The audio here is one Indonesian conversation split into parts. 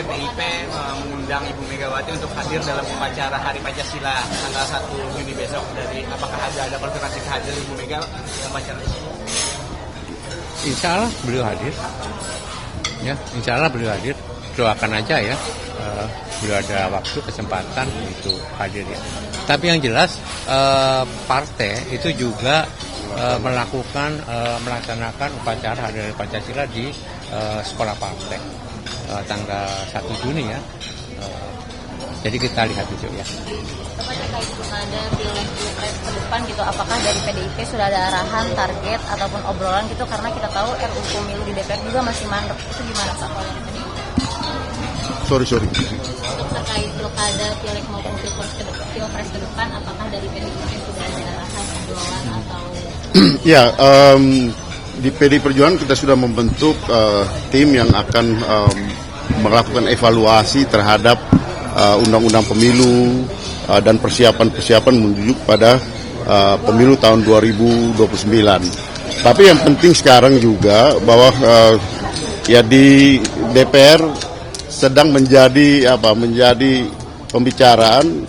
PDIP mengundang Ibu Megawati untuk hadir dalam upacara Hari Pancasila tanggal 1 Juni besok. Apakah ada konfirmasi kehadiran Ibu Mega dalam acara ini? Insya Allah beliau hadir. Ya, insya Allah beliau hadir. Doakan aja ya. Beliau ada waktu, kesempatan untuk hadir ya. Tapi yang jelas partai itu juga melaksanakan upacara Hari Pancasila di sekolah partai tanggal 1 Juni ya. Jadi kita lihat besok ya. Terkait ada pilpres ke depan gitu, apakah dari PDIP sudah ada arahan, target ataupun obrolan gitu, karena kita tahu RUU Pemilu di DPR juga masih mandek, itu gimana Pak? Sorry. Terkait pilkada, pileg maupun pilpres ke depan, apakah dari PDIP sudah ada arahan, obrolan atau? Ya, di PD Perjuangan kita sudah membentuk tim yang akan melakukan evaluasi terhadap undang-undang pemilu dan persiapan menuju pada pemilu tahun 2029. Tapi yang penting sekarang juga bahwa ya di DPR sedang menjadi pembicaraan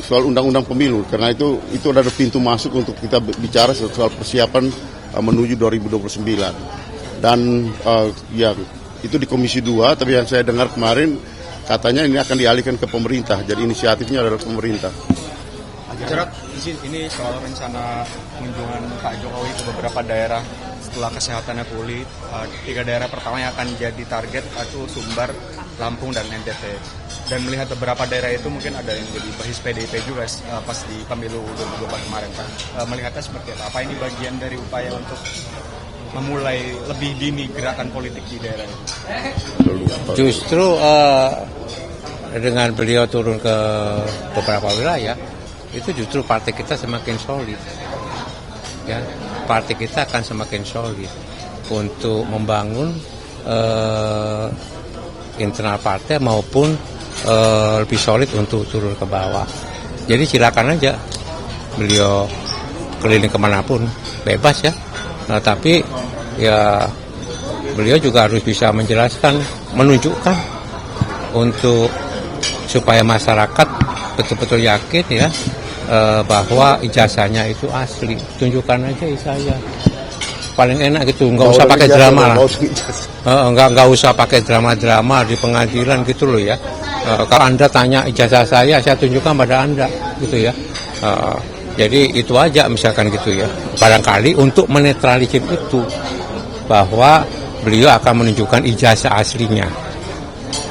soal undang-undang pemilu, karena itu adalah pintu masuk untuk kita bicara soal persiapan menuju 2029. Dan yang itu di Komisi 2, tapi yang saya dengar kemarin katanya ini akan dialihkan ke pemerintah, jadi inisiatifnya adalah pemerintah. Jarod, ini soal rencana kunjungan Pak Jokowi ke beberapa daerah setelah kesehatannya pulih. 3 daerah pertama yang akan jadi target itu Sumbar, Lampung, dan NTT. Dan melihat beberapa daerah itu mungkin ada yang jadi basis PDIP juga pas di pemilu 2024 kemarin, Pak. Melihatnya seperti apa? Apa ini bagian dari upaya untuk memulai lebih dini gerakan politik di daerah itu? Justru dengan beliau turun ke beberapa wilayah, itu justru partai kita semakin solid. Ya, partai kita akan semakin solid untuk membangun internal partai maupun lebih solid untuk turun ke bawah. Jadi silakan aja beliau keliling kemanapun, bebas ya. Nah, tapi ya beliau juga harus bisa menjelaskan, menunjukkan untuk supaya masyarakat betul-betul yakin ya bahwa ijazahnya itu asli. Tunjukkan aja ijazah. Paling enak gitu, nggak usah pakai drama lah. Nggak usah pakai drama-drama di pengadilan gitu loh ya. Kalau Anda tanya ijazah saya tunjukkan pada Anda gitu ya. Jadi itu aja misalkan gitu ya. Barangkali untuk menetralisir itu bahwa beliau akan menunjukkan ijazah aslinya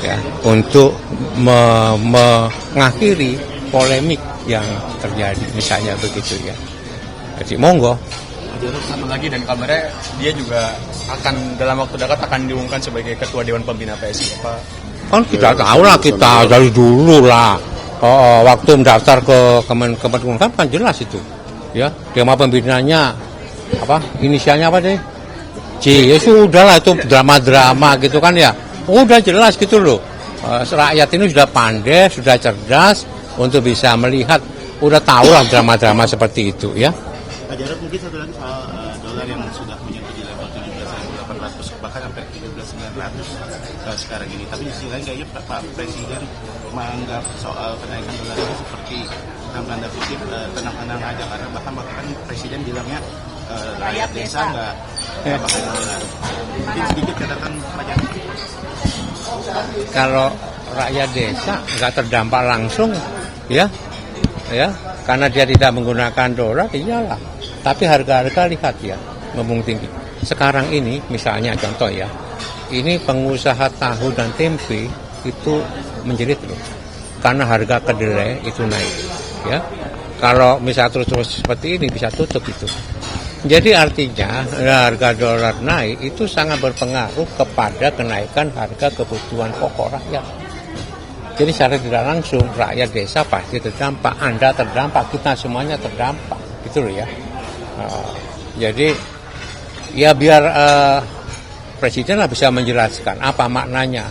ya, untuk mengakhiri polemik yang terjadi misalnya begitu ya. Jadi monggo. Satu lagi, dan kabarnya dia juga akan dalam waktu dekat akan diumumkan sebagai Ketua Dewan Pembina PSI. Apa? Kan kita tahu lah, kita dari dulu lah. Waktu mendaftar ke Kemenkumham kan jelas itu. Ya, tema pembinanya apa? Inisialnya apa deh? J. Ya sudah lah, itu drama-drama gitu kan ya. Udah jelas gitu loh. Rakyat ini sudah pandai, sudah cerdas untuk bisa melihat, udah tahu lah drama-drama seperti itu ya. Pak Jarod, mungkin satu lagi soal dolar yang sudah menyentuh di level 17.800 bahkan sampai 13.900 sekarang ini. Tapi di sisi lain kayaknya Pak Presiden menganggap soal kenaikan dolar itu seperti dalam tanda kutip tenang-tenang aja, karena bahkan Presiden bilangnya rakyat desa nggak pakai dolar. Mungkin sedikit catatan Pak Jarod. Kalau rakyat desa nggak terdampak langsung ya, karena dia tidak menggunakan dolar, iyalah. Tapi harga-harga lihat ya, memang tinggi. Sekarang ini misalnya contoh ya, ini pengusaha tahu dan tempe itu menjerit loh, karena harga kedelai itu naik ya. Kalau misalnya terus seperti ini bisa tutup itu. Jadi artinya harga dolar naik itu sangat berpengaruh kepada kenaikan harga kebutuhan pokok rakyat. Jadi secara tidak langsung rakyat desa pasti terdampak, Anda terdampak, kita semuanya terdampak, gitu loh ya. Jadi ya biar Presiden lah bisa menjelaskan apa maknanya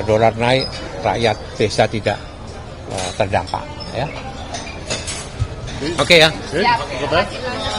dolar naik, rakyat desa tidak terdampak, ya. Oke ya. Siap.